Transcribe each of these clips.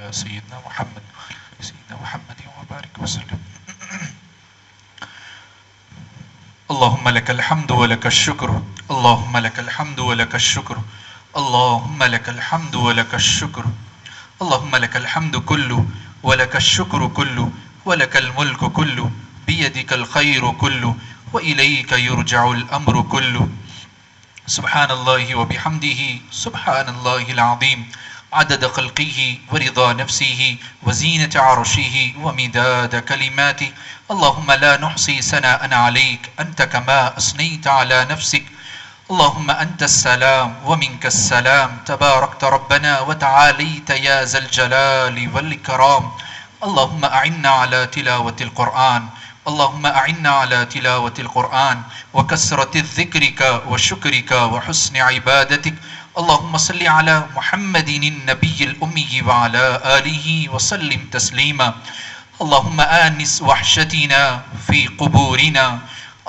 سيدنا محمد وبارك وسلم. اللهم لك الحمد ولك الشكر، اللهم لك الحمد ولك الشكر، اللهم لك الحمد ولك الشكر، اللهم لك الحمد كله ولك الشكر كله ولك الملك كله بيدك الخير كله وإليك يرجع الأمر كله. سبحان الله وبحمده سبحان الله العظيم عدد خلقه ورضا نفسه وزينة عرشه ومداد كلماته. اللهم لا نحصي ثناء عليك أنت كما أثنيت على نفسك. اللهم أنت السلام ومنك السلام تباركت ربنا وتعاليت يا ذا الجلال والإكرام. اللهم أعنا على تلاوة القرآن، اللهم أعنا على تلاوة القرآن وكثرة ذكرك وشكرك وحسن عبادتك. اللهم صل على محمد النبي الأمي وعلى آله وسلم تسليما. اللهم آنس وحشتنا في قبورنا.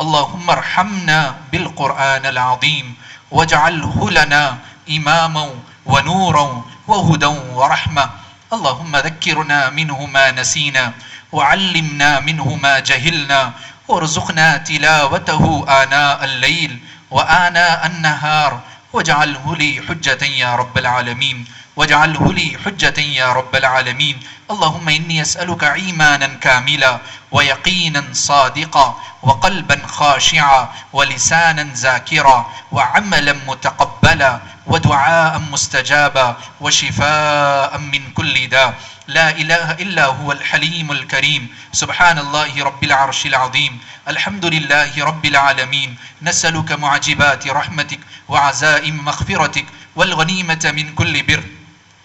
اللهم ارحمنا بالقرآن العظيم واجعله لنا إماما ونورا وهدى ورحمة. اللهم ذكرنا منه ما نسينا وعلمنا منه ما جهلنا وارزقنا تلاوته آناء الليل وآناء النهار واجعله لي حجة يا رب العالمين، واجعله لي حجة يا رب العالمين. اللهم إني أسألك إيمانا كاملا ويقينا صادقا وقلبا خاشعا ولسانا ذاكرا وعملا متقبلا ودعاء مستجابا وشفاء من كل داء. لا إله إلا هو الحليم الكريم. سبحان الله رب العرش العظيم. الحمد لله رب العالمين. نسألك معجبات رحمتك وعزائم مغفرتك والغنيمة من كل بر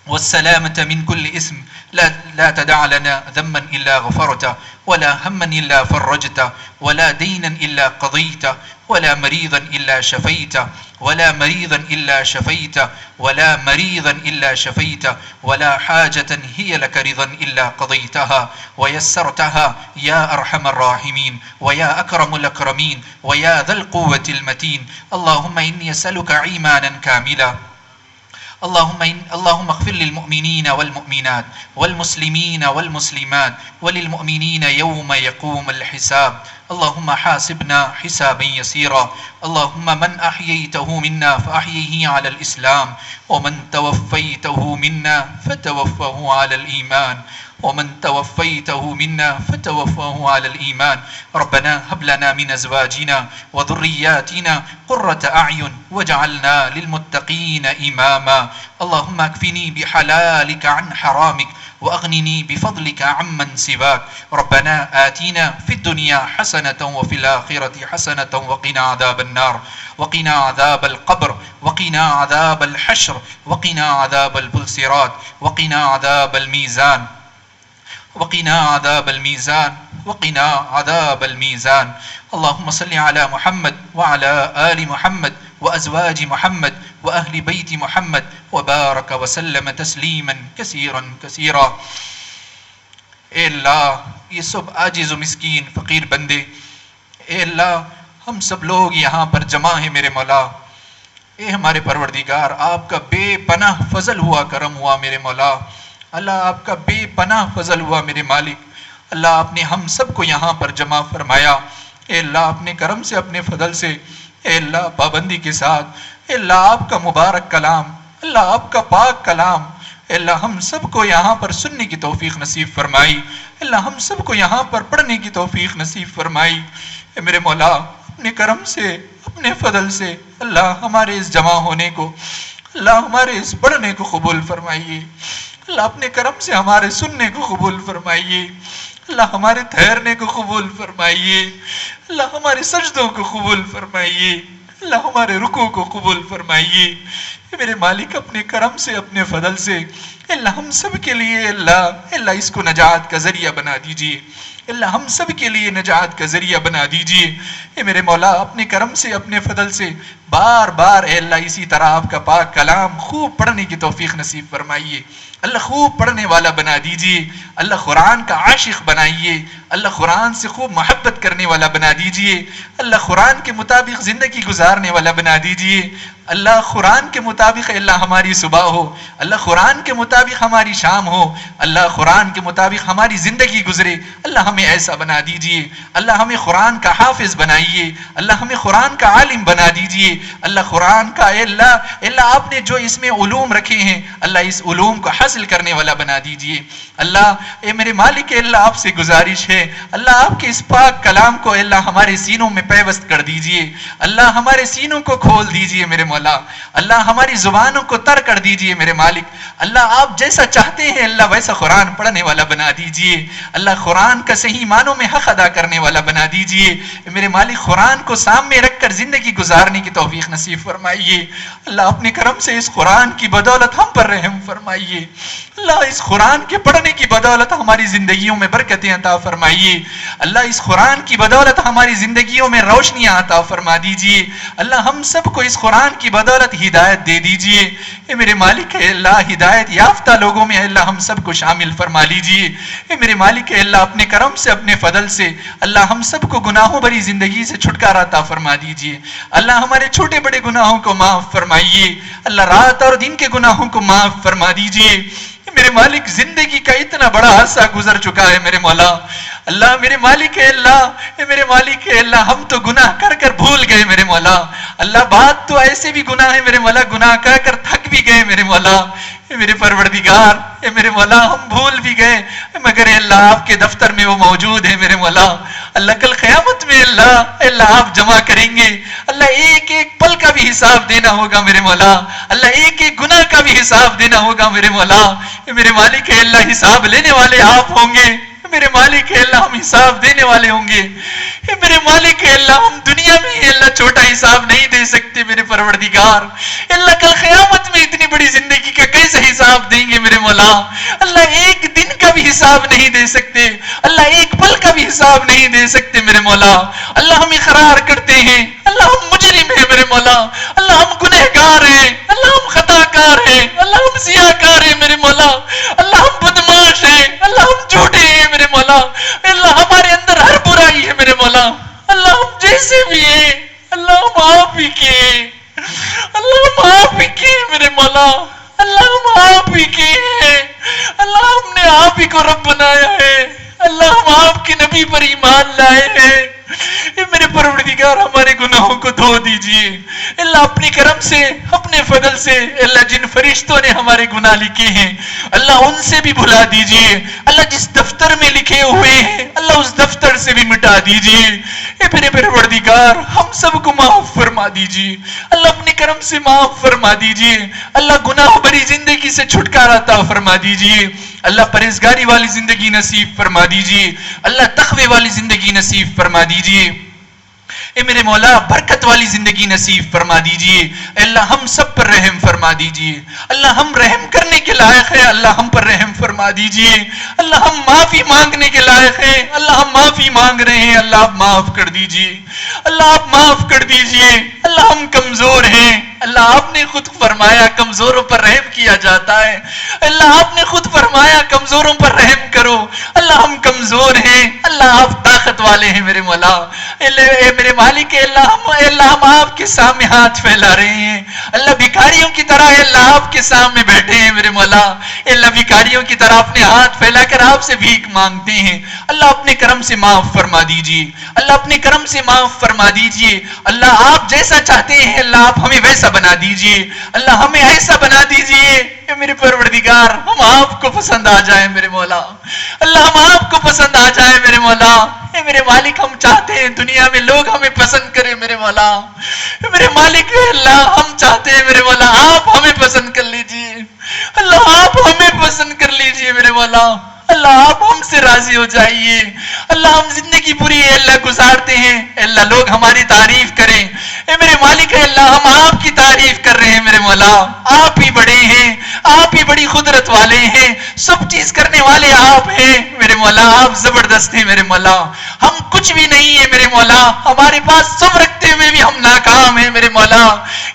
والسلامة من كل اسم. لا تدع لنا ذنبا إلا غفرته ولا هما إلا فرجته ولا دينا إلا قضيته ولا مريضا إلا شفيته ولا مريضا إلا شفيته ولا مريضا إلا شفيته ولا حاجة هي لك رضا إلا قضيتها ويسرتها يا أرحم الراحمين ويا أكرم الأكرمين ويا ذا القوة المتين. اللهم إني أسألك إيمانا كاملا. اللهم اغفر للمؤمنين والمؤمنات والمسلمين والمسلمات وللمؤمنين يوم يقوم الحساب. اللهم حاسبنا حسابا يسيرا. اللهم من أحييته منا فأحيه على الإسلام ومن توفيته منا فتوفه على الإيمان ومن توفيته منا فتوفه على الإيمان. ربنا هب لنا من أزواجنا وذرياتنا قرة أعين واجعلنا للمتقين إماما. اللهم اكفني بحلالك عن حرامك وأغنني بفضلك عمن سواك. ربنا آتنا في الدنيا حسنة وفي الآخرة حسنة وقنا عذاب النار وقنا عذاب القبر وقنا عذاب الحشر وقنا عذاب البلسرات وقنا عذاب الميزان وقنا عذاب الميزان وقنا عذاب الميزان. اللهم صل على محمد وعلى آل محمد وأزواج محمد وأهل بيت محمد وبارك وسلم تسلیما کثیرا کثیرا. اے اللہ یہ سب عاجز و مسکین فقیر بندے، اے اللہ ہم سب لوگ یہاں پر جمع ہیں میرے مولا. اے ہمارے پروردگار آپ کا بے پناہ فضل ہوا کرم ہوا میرے مولا. اللہ آپ کا بے پناہ فضل ہوا میرے مالک. اللہ آپ نے ہم سب کو یہاں پر جمع فرمایا. اے اللہ اپنے کرم سے اپنے فضل سے، اے اللہ پابندی کے ساتھ، اے اللہ آپ کا مبارک کلام، اللہ آپ کا پاک کلام، اے اللہ ہم سب کو یہاں پر سننے کی توفیق نصیب فرمائی. اے اللہ ہم سب کو یہاں پر پڑھنے کی توفیق نصیب فرمائی. اے میرے مولا اپنے کرم سے اپنے فضل سے اللہ ہمارے اس جمع ہونے کو، اللہ ہمارے اس پڑھنے کو قبول فرمائیے. اللہ اپنے کرم سے ہمارے سننے کو قبول فرمائیے. اللہ ہمارے ٹھہرنے کو قبول فرمائیے. اللہ ہمارے سجدوں کو قبول فرمائیے. اللہ ہمارے رکوع کو قبول فرمائیے. میرے مالک اپنے کرم سے اپنے فضل سے اللہ ہم سب کے لیے اللہ اس کو نجات کا ذریعہ بنا دیجیے. اللہ ہم سب کے لیے نجات کا ذریعہ بنا دیجیے. اے میرے مولا اپنے کرم سے اپنے فضل سے بار بار اے اللہ اسی طرح آپ کا پاک کلام خوب پڑھنے کی توفیق نصیب فرمائیے. اللہ خوب پڑھنے والا بنا دیجیے. اللہ قرآن کا عاشق بنائیے. اللہ قرآن سے خوب محبت کرنے والا بنا دیجیے. اللہ قرآن کے مطابق زندگی گزارنے والا بنا دیجیے. اللہ قرآن کے مطابق اللہ ہماری صبح ہو، اللہ قرآن کے مطابق ہماری شام ہو، اللہ قرآن کے مطابق ہماری زندگی گزرے. اللہ ہمیں ایسا بنا دیجئے، اللہ ہمیں قرآن کا حافظ بنائیے، اللہ ہمیں قرآن کا عالم بنا دیجئے. اللہ قرآن کا اللہ آپ نے جو اس میں علوم رکھے ہیں اللہ اس علوم کو حاصل کرنے والا بنا دیجئے. اللہ اے میرے مالک اللہ آپ سے گزارش ہے، اللہ آپ کے اس پاک کلام کو اللہ ہمارے سینوں میں پیوست کر دیجئے. اللہ ہمارے سینوں کو کھول دیجئے میرے مولا. اللہ ہماری زبانوں کو تر کر دیجئے میرے مالک. اللہ آپ جیسا چاہتے ہیں اللہ ویسا قرآن پڑھنے والا بنا دیجئے. اللہ قرآن کا صحیح معنوں میں حق ادا کرنے والا بنا دیجئے میرے مالک. قرآن کو سامنے رکھ کر زندگی گزارنے کی توفیق نصیب فرمائیے. اللہ اپنے کرم سے اس قرآن کی بدولت ہم پر رحم فرمائیے. اللہ اس قرآن کے پڑھنے کی بدولت ہماری زندگیوں میں برکتیں عطا فرمائیے. اللہ اس قرآن کی بدولت ہماری زندگیوں میں روشنیاں عطا فرما دیجئے. اللہ ہم سب کو اس قرآن کی بدولت ہدایت دے دیجئے. اے میرے مالک اللہ ہدایت یافتہ لوگوں میں اللہ ہم سب کو شامل فرما لیجئے. اے میرے مالک اللہ اپنے کرم سے اپنے فضل سے اللہ ہم سب کو گناہوں بھری زندگی سے چھٹکارا عطا فرما دیجئے. اللہ ہمارے چھوٹے بڑے گناہوں کو معاف فرمائیے. اللہ رات اور دن کے گناہوں کو معاف فرما دیجئے. میرے مالک زندگی کا اتنا بڑا عرصہ گزر چکا ہے میرے مولا. اللہ میرے مالک اللہ اے میرے مالک اللہ ہم تو گناہ کر کر بھول گئے میرے مولا. اللہ بات تو ایسے بھی گناہ ہے میرے مولا، گناہ کر کر تھک بھی گئے میرے مولا. اے میرے پروردگار اے میرے مولا ہم بھول بھی گئے مگر اللہ آپ کے دفتر میں وہ موجود ہے میرے مولا. اللہ کل قیامت میں اللہ آپ جمع کریں گے. اللہ ایک ایک پل کا بھی حساب دینا ہوگا میرے مولا. اللہ ایک ایک گناہ کا بھی حساب دینا ہوگا میرے مولا. اے میرے مالک اللہ حساب لینے والے آپ ہوں گے میرے مالک اللہ ہم حساب دینے والے ہوں گے. اے میرے مالک اللہ ہم دنیا میں اللہ چھوٹا حساب نہیں دے سکتے میرے پروردگار. اللہ کل قیامت میں اتنی بڑی زندگی کا کیسے حساب دیں گے میرے مولا. اللہ ایک دن کا بھی حساب نہیں دے سکتے، اللہ ایک پل کا بھی حساب نہیں دے سکتے میرے مولا. اللہ ہم اقرار کرتے ہیں اللہ ہم مجرم ہیں میرے مولا. اللہ ہم گنہگار ہیں، اللہ ہم خطا کار ہیں، اللہ ہم سیاہکار ہیں میرے مولا. اللہ ہم بدماش ہیں، اللہ ہم جھوٹے ہیں میرے مولا. اللہ ہمارے اندر ہر برائی ہے میرے مولا. اللہ ہم جیسے بھی ہیں اللہ ہم آپ ہی کے، اللہ ہم آپ ہی کے میرے مولا. اللہ ہم آپ ہی کے ہیں، اللہ ہم نے آپ ہی کو رب بنایا ہے. اللہ ہم آپ کے نبی پر ایمان لائے ہیں. میرے پروردگار ہمارے گناہوں کو دھو دیجئے. اللہ اپنے کرم سے اپنے فضل سے اللہ جن فرشتوں نے ہمارے گناہ لکھے ہیں اللہ ان سے بھی بھلا دیجئے. اللہ جس دفتر میں لکھے ہوئے ہیں اللہ اس دفتر سے بھی مٹا دیجئے. میرے پروردگار ہم سب کو معاف فرما دیجئے. اللہ اپنے کرم سے معاف فرما دیجئے. اللہ گناہ بھری زندگی سے چھٹکارا عطا فرما دیجئے. اللہ پرہیزگاری والی زندگی نصیب فرما دیجئے. اللہ تقوی والی زندگی نصیب فرما دیجئے. اے میرے مولا برکت والی زندگی نصیب فرما دیجئے. اللہ ہم سب پر رحم فرما دیجئے. اللہ ہم رحم کرنے کے لائق ہیں، اللہ ہم پر رحم فرما دیجئے. اللہ ہم معافی مانگنے کے لائق ہیں، اللہ ہم معافی مانگ رہے ہیں، اللہ آپ معاف کر دیجئے. اللہ آپ معاف کر دیجئے. اللہ ہم کمزور ہیں، اللہ آپ نے خود فرمایا کمزوروں پر رحم کیا جاتا ہے. اللہ آپ نے خود فرمایا کمزوروں پر رحم کرو. اللہ ہم کمزور ہیں، اللہ آپ طاقت والے ہیں میرے مولا. اے میرے مالک اللہ ہم آپ کے سامنے ہاتھ پھیلا رہے ہیں. اللہ بھکاریوں کی طرح اللہ آپ کے سامنے بیٹھے ہیں میرے مولا. اللہ بھکاریوں کی طرح اپنے ہاتھ پھیلا کر آپ سے بھیک مانگتے ہیں. اللہ اپنے کرم سے معاف فرما دیجئے. اللہ اپنے کرم سے معاف فرما دیجئے. اللہ آپ جیسا چاہتے ہیں اللہ آپ ہمیں ویسا بنا دیجئے. اللہ ہمیں ایسا بنا دیجئے اے میرے پروردگار ہم آپ کو پسند آ جائیں میرے مولا. اللہ ہم آپ کو پسند آ جائیں میرے مولا. اے میرے مالک ہم چاہتے ہیں دنیا میں لوگ ہمیں پسند کریں میرے مولا. اے میرے مالک اللہ ہم چاہتے ہیں میرے مولا آپ ہمیں پسند کر لیجئے. اللہ آپ ہمیں پسند کر لیجئے میرے مولا. اللہ آپ ہم سے راضی ہو جائیے. اللہ ہم زندگی پوری اللہ گزارتے ہیں اللہ لوگ ہماری تعریف کریں. اے میرے مالک اللہ ہم آپ کی تعریف کر رہے ہیں میرے مولا. آپ ہی بڑے ہیں، آپ ہی بڑی قدرت والے ہیں، سب چیز کرنے والے آپ ہیں میرے مولا. آپ زبردست ہیں میرے مولا. ہم کچھ بھی نہیں ہے میرے مولا، ہمارے پاس سب رکھتے ہوئے بھی ہم ناکام ہیں میرے مولا۔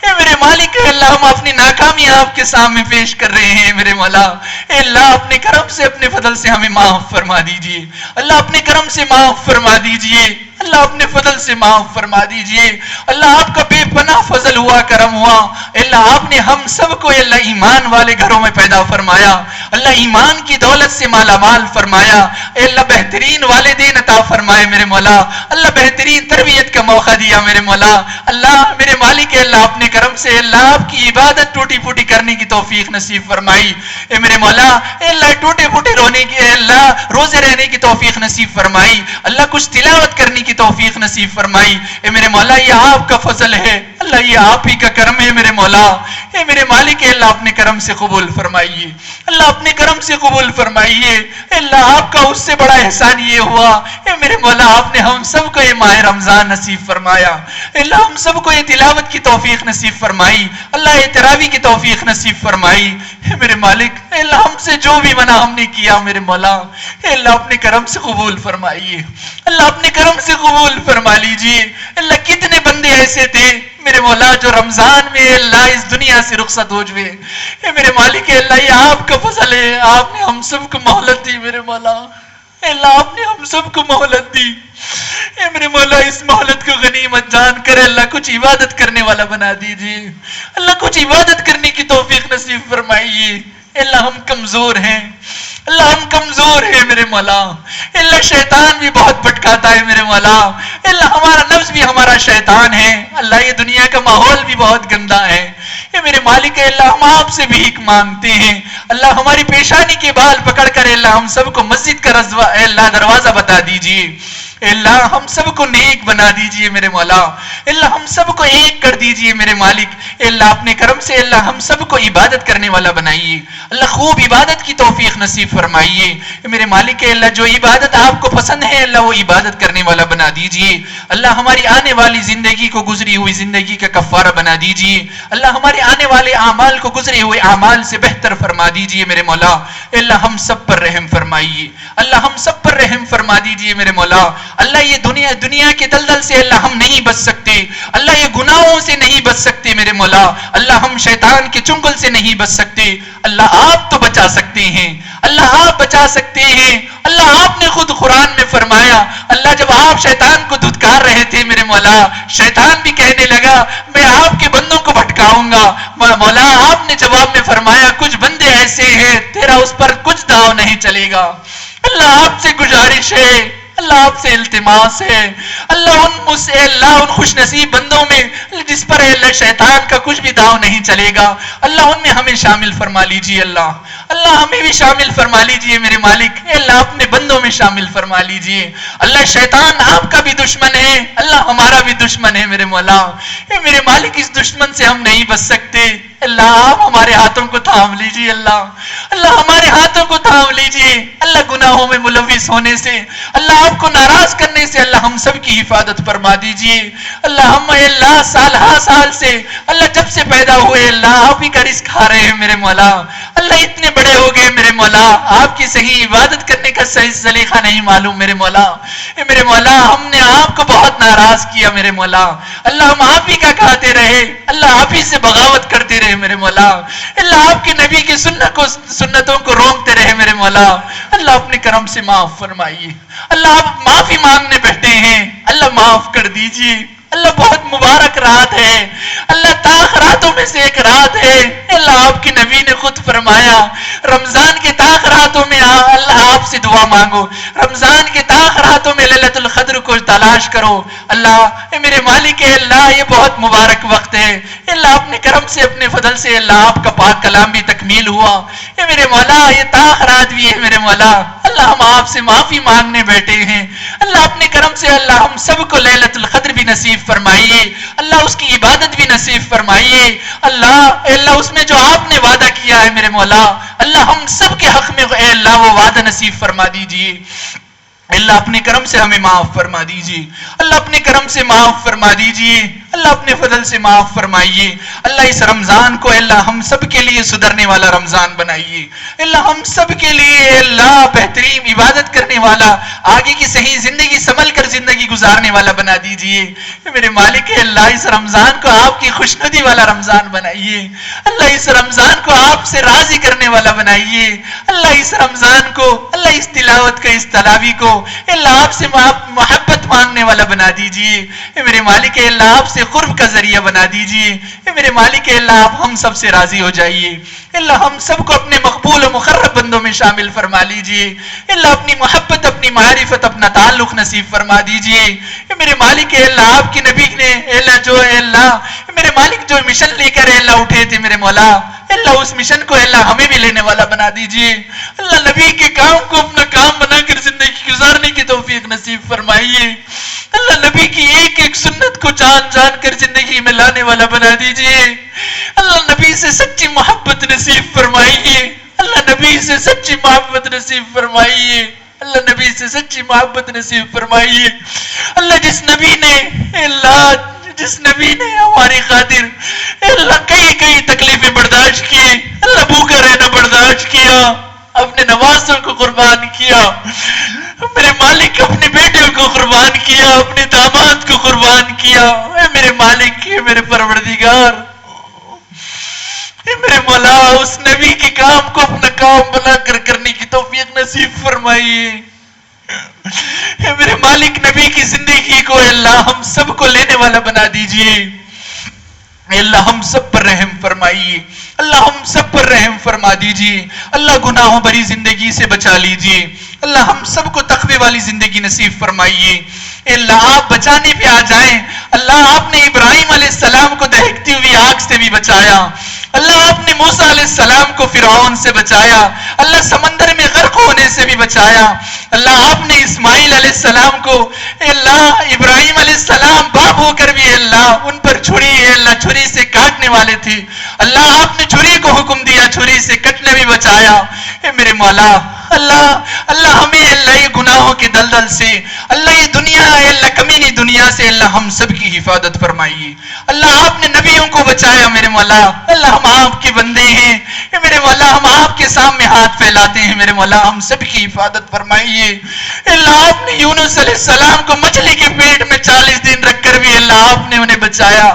اے میرے مالک اے اللہ، ہم اپنی ناکامی آپ کے سامنے پیش کر رہے ہیں میرے مولا۔ اے اللہ اپنے کرم سے اپنے فضل سے ہمیں معاف فرما دیجئے، اللہ اپنے کرم سے معاف فرما دیجئے، اللہ اپنے فضل سے معاف فرما دیجئے۔ اللہ آپ کا بے پناہ فضل ہوا، کرم ہوا، اللہ آپ نے ہم سب کو اللہ ایمان والے گھروں میں پیدا فرمایا، اللہ ایمان کی دولت سے مالا مال فرمایا، اے اللہ بہترین والدین عطا فرمائے میرے مولا، اللہ بہترین تربیت کا موقع دیا میرے مولا۔ اللہ میرے مالک اللہ اپنے کرم سے اللہ آپ کی عبادت ٹوٹی پھوٹی کرنے کی توفیق نصیب فرمائی، اے میرے مولا اے اللہ ٹوٹے پھوٹے رونے کی، اے اللہ روزے رہنے کی توفیق نصیب فرمائی، اللہ کچھ تلاوت کرنے کی توفیق نصیب فرمائی، اے میرے مولا یہ آپ کا فضل ہے، اللہ یہ آپ ہی کا کرم ہے میرے مولا۔ اے میرے مالک اللہ اپنے کرم سے قبول فرمائیے، اللہ اپنے کرم سے قبول فرمائیے، اللہ آپ کا اس سے بڑا احسان یہ ہوا اے میرے مولا آپ نے ہم سب کو یہ ماہ رمضان نصیب فرمایا، اللہ ہم سب کو یہ تلاوت کی توفیق نصیب فرمائی، اللہ یہ تراویح کی توفیق نصیب فرمائی، اے میرے مالک اے اللہ ہم سے جو بھی منع ہم نے کیا میرے مولا اے اللہ اپنے کرم سے قبول فرمائیے، اللہ اپنے کرم سے قبول فرما لیجئے۔ اللہ کتنے بندے ایسے تھے میرے مولا جو رمضان میں اللہ اس دنیا سے رخصت ہو جوئے، اے میرے مالک اللہ یہ آپ کا فضل ہے، آپ نے ہم سب کو مہلت دی میرے مولا، اے اللہ آپ نے ہم سب کو مہلت دی، اے میرے مولا اس مہلت کو غنیمت جان کر اللہ کچھ عبادت کرنے والا بنا دیجئے، اللہ کچھ عبادت کرنے کی توفیق نصیب فرمائیے۔ اللہ ہم کمزور ہیں، اللہ ہم کمزور ہیں میرے مولا، اللہ شیطان بھی بہت بھٹکاتا ہے میرے مولا، اللہ ہمارا نفس بھی ہمارا شیطان ہے، اللہ یہ دنیا کا ماحول بھی بہت گندا ہے، اے میرے مالک اللہ ہم آپ سے بھیک مانگتے ہیں، اللہ ہماری پیشانی کے بال پکڑ کر اللہ ہم سب کو مسجد کا اللہ دروازہ بتا دیجئے، اللہ ہم سب کو نیک بنا دیجئے میرے مولا، اللہ ہم سب کو ایک کر دیجئے میرے مالک، اللہ اپنے کرم سے اللہ ہم سب کو عبادت کرنے والا بنائیے، اللہ خوب عبادت کی توفیق نصیب فرمائیے، میرے مالک اللہ جو عبادت آپ کو پسند ہے اللہ وہ عبادت کرنے والا بنا دیجئے، اللہ ہماری آنے والی زندگی کو گزری ہوئی زندگی کا کفارہ بنا دیجئے، اللہ ہمارے آنے والے اعمال کو گزرے ہوئے اعمال سے بہتر فرما دیجئے میرے مولا، اللہ ہم سب پر رحم فرمائیے، اللہ ہم سب پر رحم فرما دیجئے میرے مولا، اللہ یہ دنیا کے دلدل سے اللہ ہم نہیں بچ سکتے، اللہ یہ گناہوں سے نہیں بچ سکتے میرے مولا، اللہ ہم شیطان کے چنگل سے نہیں بچ سکتے، اللہ آپ تو بچا سکتے ہیں، اللہ آپ بچا سکتے ہیں، اللہ آپ نے خود قرآن میں فرمایا، اللہ جب آپ شیطان کو دھتکار رہے تھے میرے مولا شیطان بھی کہنے لگا میں آپ کے بندوں کو بھٹکاؤں گا، مولا آپ نے جواب میں فرمایا کچھ بندے ایسے ہیں تیرا اس پر کچھ داؤ نہیں چلے گا، اللہ آپ سے گزارش ہے، اللہ آپ سے التماس ہے، اللہ ان خوش نصیب بندوں میں جس پر اللہ شیطان کا کچھ بھی داؤ نہیں چلے گا، اللہ ان میں ہمیں شامل فرما لیجئے، اللہ ہمیں بھی شامل فرما لیجئے میرے مالک، اللہ اپنے بندوں میں شامل فرما لیجئے، اللہ شیطان آپ کا بھی دشمن ہے، اللہ ہمارا بھی دشمن ہے میرے مولا، اے میرے مالک اس دشمن سے ہم نہیں بچ سکتے، اللہ آپ ہمارے ہاتھوں کو تھام لیجئے، اللہ ہمارے ہاتھوں کو تھام لیجئے، اللہ گناہوں میں ملوث ہونے سے، اللہ آپ کو ناراض کرنے سے اللہ ہم سب کی حفاظت فرما دیجئے، اللہ ہم اللہ سال سے اللہ جب سے پیدا ہوئے اللہ آپ ہی کا رزق کھا رہے ہیں میرے مولا، اللہ اتنے بڑے ہو گئے میرے مولا آپ کی صحیح عبادت کرنے کا صحیح سلیقہ نہیں معلوم میرے مولا، اے میرے مولا ہم نے آپ کو بہت ناراض کیا میرے مولا، اللہ ہم آپ ہی کا کھاتے رہے، اللہ آپ ہی سے بغاوت کرتے رہے میرے مولا، اللہ آپ کے نبی کی سنتوں کو روکتے رہے میرے مولا، اللہ اپنے کرم سے معاف فرمائیے، اللہ آپ معافی مانگنے بیٹھے ہیں، اللہ معاف کر دیجئے، اللہ بہت مبارک رات ہے، اللہ تاخ راتوں میں سے ایک رات ہے، اللہ آپ کے نبی نے خود فرمایا رمضان کے تاخ راتوں میں اللہ آپ سے دعا مانگو، رمضان کے تاخ راتوں میں لیلۃ القدر کو تلاش کرو، اللہ اے میرے مالک ہے اللہ یہ بہت مبارک وقت ہے، اللہ اپنے کرم سے اپنے فضل سے اللہ آپ کا پاک کلام بھی تکمیل ہوا، اے میرے مولا یہ تاخ رات بھی ہے میرے مولا، اللہ ہم آپ سے معافی مانگنے بیٹھے ہیں، اللہ اپنے کرم سے اللہ ہم سب کو لیلۃ القدر بھی نصیب فرمائیے، اللہ اس کی عبادت بھی نصیب فرمائیے، اللہ اس میں جو آپ نے وعدہ کیا ہے میرے مولا اللہ ہم سب کے حق میں اے اللہ وہ وعدہ نصیب فرما دیجئے، اللہ اپنے کرم سے ہمیں معاف فرما دیجئے، اللہ اپنے کرم سے معاف فرما دیجئے، اللہ اپنے فضل سے معاف فرمائیے، اللہ اس رمضان کو اللہ ہم سب کے لیے سدھرنے والا رمضان بنائیے، اللہ ہم سب کے لیے اللہ بہترین عبادت کرنے والا آگے کی صحیح زندگی سنبھل کر زندگی گزارنے والا بنا دیجئے میرے مالک اللہ، اس رمضان کو آپ کی خوشنودی والا رمضان بنائیے اللہ، اس رمضان کو آپ سے راضی کرنے والا بنائیے اللہ، اس رمضان کو اللہ، اس تلاوت کا، اس تلاوی کو اللہ آپ سے محبت مانگنے والا بنا دیجئے میرے مالک اللہ، آپ سے قرب کا ذریعہ بنا دیجئے میرے مالک اللہ، آپ ہم سب سے راضی ہو جائیے اللہ، ہم سب کو اپنے مقبول و مقرب بندوں میں شامل فرما لیجئے اللہ، اپنی محبت، اپنی معرفت، اپنا تعلق نصیب فرما دیجئے میرے مالک اللہ، آپ کے نبی نے اللہ جو ہے اللہ میرے مالک جو مشن لے کر اللہ اٹھے تھے میرے مولا اللہ، اس مشن کو اللہ ہمیں بھی لینے والا بنا دیجئے اللہ، نبی کے کام کو اپنا کام بنا کر زندگی گزارنے کی توفیق نصیب فرمائیے اللہ، نبی کی ایک ایک سنت کو جان جان کر زندگی میں لانے والا بنا دیجئے اللہ، نبی سے سچی محبت نصیب فرمائیے اللہ، نبی سے سچی محبت نصیب فرمائیے اللہ، نبی سے سچی محبت نصیب فرمائیے اللہ، جس نبی نے ہماری خاطر اللہ کئی کئی تکلیفیں برداشت کی اللہ، بھوکا رہنا برداشت کیا، اپنے نوازوں کو قربان کیا میرے مالک، اپنے بیٹے کو قربان کیا، اپنے داماد کو قربان کیا میرے مالک، میرے پروردگار میرے مولا، اس نبی کے کام کو اپنا کام بنا کر کرنے کی توفیق نصیب فرمائیے میرے مالک، نبی کی زندگی کو اللہ ہم سب کو لینے والا بنا دیجئے اللہ، ہم سب پر رحم فرمائیے اللہ، ہم سب پر رحم فرما دیجئے اللہ، گناہوں بھری زندگی سے بچا لیجئے اللہ، ہم سب کو تقوی والی زندگی نصیب فرمائیے اللہ، آپ بچانے پہ آ جائیں اللہ، آپ نے ابراہیم علیہ السلام کو دہکتی ہوئی آگ سے بھی بچایا اللہ، آپ نے موسیٰ علیہ السلام کو فرعون سے بچایا اللہ، سمندر میں غرق ہونے سے بھی بچایا اللہ، آپ نے اسماعیل علیہ السلام کو اللہ، ابراہیم علیہ السلام باپ ہو کر بھی اللہ ان پر چھری سے کاٹنے والے تھے اللہ، آپ نے چھری کو حکم دیا چھری سے کٹنے بھی بچایا میرے مولا اللہ ہمیں اللہ یہ گناہوں کے دلدل سے اللہ، یہ دنیا اللہ کمینی دنیا سے اللہ ہم سب کی حفاظت فرمائیے اللہ، آپ نے نبیوں کو بچایا میرے مولا اللہ، ہم آپ کے بندے ہیں میرے مولا، ہم آپ کے سامنے ہاتھ پھیلاتے ہیں میرے مولا، ہم سب کی حفاظت فرمائیے اللہ، آپ نے یونس علیہ السلام کو مچھلی کے پیٹ میں 40 دن رکھ کر بھی اللہ آپ نے انہیں بچایا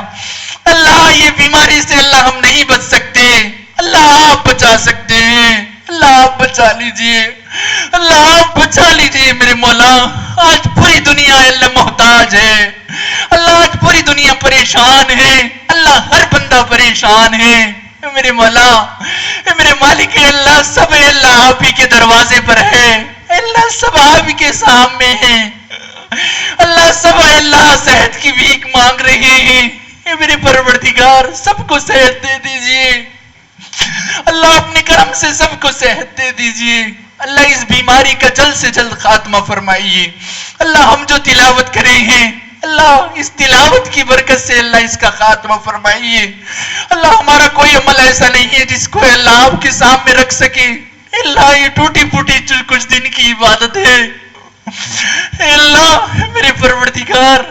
اللہ، یہ بیماری سے اللہ ہم نہیں بچ سکتے اللہ، آپ بچا سکتے ہیں اللہ، آپ بچا لیجئے اللہ، آپ بچا لیجئے میرے مولا، آج پوری دنیا اللہ محتاج ہے اللہ، آج پوری دنیا پریشان ہے اللہ، ہر بندہ پریشان ہے میرے مولا میرے مالک اللہ، سب اللہ آپ ہی کے دروازے پر ہے اللہ، سب آپ ہی کے سامنے ہیں اللہ، سب اللہ صحت کی بھیک مانگ رہے ہیں میرے پروردگار، سب کو صحت دے دیجئے اللہ، اپنے کرم سے سب کو صحت دے دیجئے اللہ، اس بیماری کا جلد سے جلد خاتمہ فرمائیے اللہ، ہم جو تلاوت کرے ہیں اللہ، اس تلاوت کی برکت سے اللہ اس کا خاتمہ فرمائیے اللہ، ہمارا کوئی عمل ایسا نہیں ہے جس کو اللہ آپ کے سامنے رکھ سکے اللہ، یہ ٹوٹی پھوٹی کچھ دن کی عبادت ہے اللہ، میرے پروردگار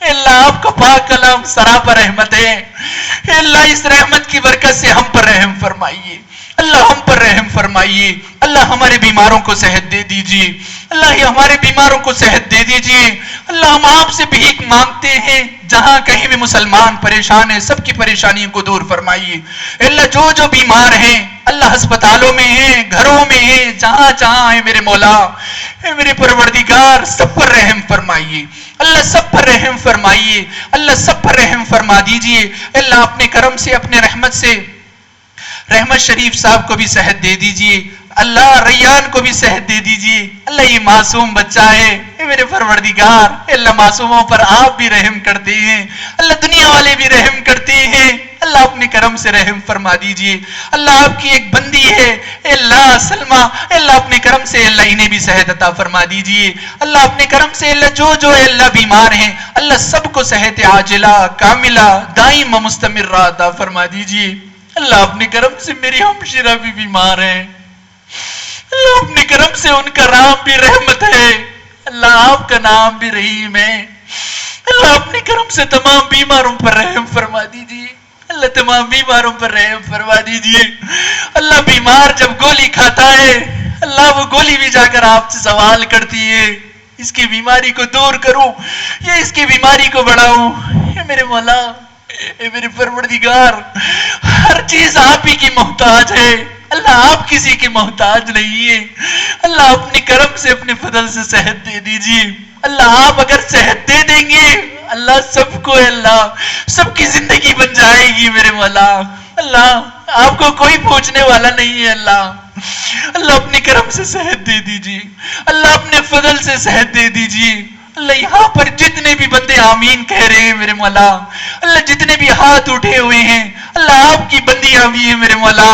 اللہ، آپ کا پاک کلام سراپا رحمت ہے اللہ، اس رحمت کی برکت سے ہم پر رحم فرمائیے اللہ، ہم پر رحم فرمائیے اللہ، ہمارے بیماروں کو صحت دے دیجئے اللہ، یہ ہمارے بیماروں کو صحت دے دیجئے اللہ، ہم آپ سے بھیک مانگتے ہیں جہاں کہیں بھی مسلمان پریشان ہیں سب کی پریشانیوں کو دور فرمائیے اللہ، جو بیمار ہیں اللہ، ہسپتالوں میں ہیں، گھروں میں ہیں، جہاں جہاں ہیں میرے مولا میرے پروردگار، سب پر رحم فرمائیے اللہ، سب پر رحم فرمائیے اللہ، سب پر رحم فرما دیجئے اللہ، اپنے کرم سے اپنے رحمت سے رحمت شریف صاحب کو بھی صحت دے دیجئے اللہ، ریان کو بھی صحت دے دیجئے اللہ، یہ معصوم بچہ ہے میرے پروردگار اللہ، معصوموں پر آپ بھی رحم کرتے ہیں اللہ، دنیا والے بھی رحم کرتے ہیں اللہ، اپنے کرم سے رحم فرما دیجئے اللہ، آپ کی ایک بندی ہے اللہ سلمہ اللہ، اپنے کرم سے اللہ انہیں بھی صحت عطا فرما دیجئے اللہ، اپنے کرم سے اللہ جو اللہ بیمار ہیں اللہ، سب کو صحت عاجلہ کاملہ دائم و مستمرہ عطا فرما دیجئے اللہ، اپنے کرم سے میری ہمشیرہ بھی بیمار ہیں اللہ، اپنے کرم سے ان کا نام بھی رحمت ہے اللہ، آپ کا نام بھی رحیم ہے اللہ، اپنے کرم سے تمام بیماروں پر رحم فرما دیجئے اللہ، تمام بیماروں پر رحم فرما دیجئے اللہ، بیمار جب گولی کھاتا ہے اللہ، وہ گولی بھی جا کر آپ سے سوال کرتی ہے اس کی بیماری کو دور کروں یا اس کی بیماری کو بڑھاؤں؟ اے میرے مولا، اے میرے پروردگار، ہر چیز آپ ہی کی محتاج ہے اللہ، آپ کسی کی محتاج نہیں ہے اللہ۔ اپنے کرم سے اپنے فضل سے صحت دے دیجیے اللہ۔ آپ اگر صحت دے دیں گے اللہ سب کو، اللہ سب کی زندگی بن جائے گی میرے مولا اللہ۔ آپ کو کوئی پوچھنے والا نہیں ہے اللہ۔ اللہ اپنے کرم سے صحت دے دیجیے اللہ، اپنے فضل سے صحت دے دیجیے اللہ۔ یہاں پر جتنے بھی بندے آمین کہہ رہے ہیں میرے مولا اللہ، جتنے بھی ہاتھ اٹھے ہوئے ہیں اللہ، آپ کی بندیاں بھی ہیں میرے مولا۔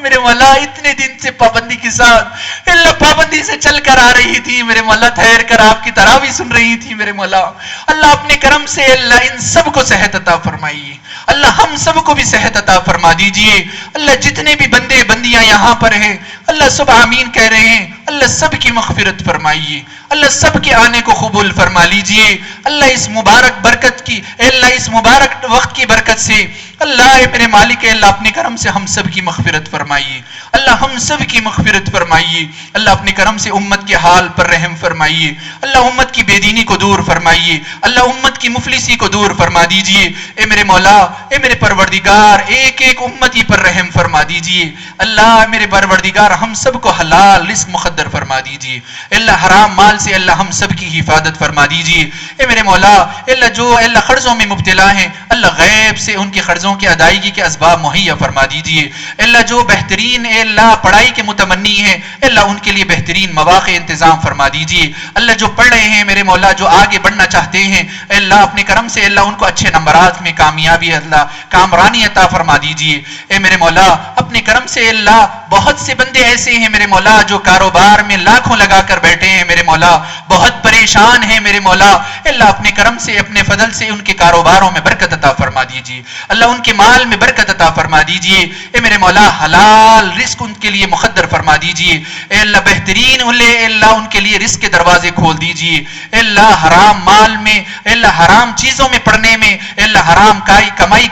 میرے مولا اتنے دن سے پابندی کے ساتھ اللہ، پابندی سے چل کر آ رہی تھی میرے مولا، ٹھہر کر آپ کی تراویح سن رہی تھی میرے مولا اللہ۔ اپنے کرم سے اللہ ان سب کو صحت عطا فرمائیے اللہ، ہم سب کو بھی صحت عطا فرما دیجئے اللہ۔ جتنے بھی بندے بندیاں یہاں پر ہیں اللہ، سب آمین کہہ رہے ہیں اللہ، سب کی مغفرت فرمائیے اللہ، سب کے آنے کو قبول فرما لیجئے اللہ۔ اس مبارک برکت کی اللہ، اس مبارک وقت کی برکت سے اللہ میرے مالک اللہ، اپنے کرم سے ہم سب کی مغفرت فرمائیے اللہ، ہم سب کی مغفرت فرمائیے اللہ۔ اپنے کرم سے امت کے حال پر رحم فرمائیے اللہ، امت کی بے دینی کو دور فرمائیے اللہ، امت کی مفلسی کو دور فرما دیجئے اے میرے مولا، اے میرے پروردگار، ایک ایک امتی پر رحم فرما دیجئے اللہ۔ میرے پروردگار ہم سب کو حلال رزق مقدر فرما دیجئے اللہ، حرام مال سے اللہ ہم سب کی حفاظت فرما دیجئے اے میرے مولا اللہ۔ جو اللہ قرضوں میں مبتلا ہیں اللہ، غیب سے ان کے قرضوں کی ادائیگی کے اسباب مہیا فرما دیجئے اللہ۔ جو بہترین اللہ پڑھائی کے متمنی ہیں اللہ، ان کے لیے بہترین مواقع انتظام فرما دیجئے اللہ۔ جو پڑھ رہے ہیں میرے مولا، جو آگے بڑھنا چاہتے ہیں اللہ، اپنے کرم سے اللہ ان کو اچھے نمبرات میں کامیابی اللہ، کامرانی عطا فرما دیجئے اے میرے مولا۔ اپنے کرم سے اللہ بہت سے بندے ایسے ہیں میرے مولا، جو کاروبار میں لاکھوں لگا کر بیٹھے ہیں میرے مولا، بہت پریشان ہیں میرے مولا اللہ۔ اپنے کرم سے اپنے فضل سے ان کے کاروباروں میں برکت عطا فرما دیجئے اللہ، ان کے مال میں برکت عطا فرما دیجئے اے میرے مولا۔ حلال رزق ان کے لیے مقدر فرما دیجئے اے اللہ، بہترین اللہ ان کے لیے رزق کے دروازے کھول دیجئے اے اللہ۔ حرام مال میں اے اللہ، حرام چیزوں میں پڑنے میں اے اللہ، حرام کمائی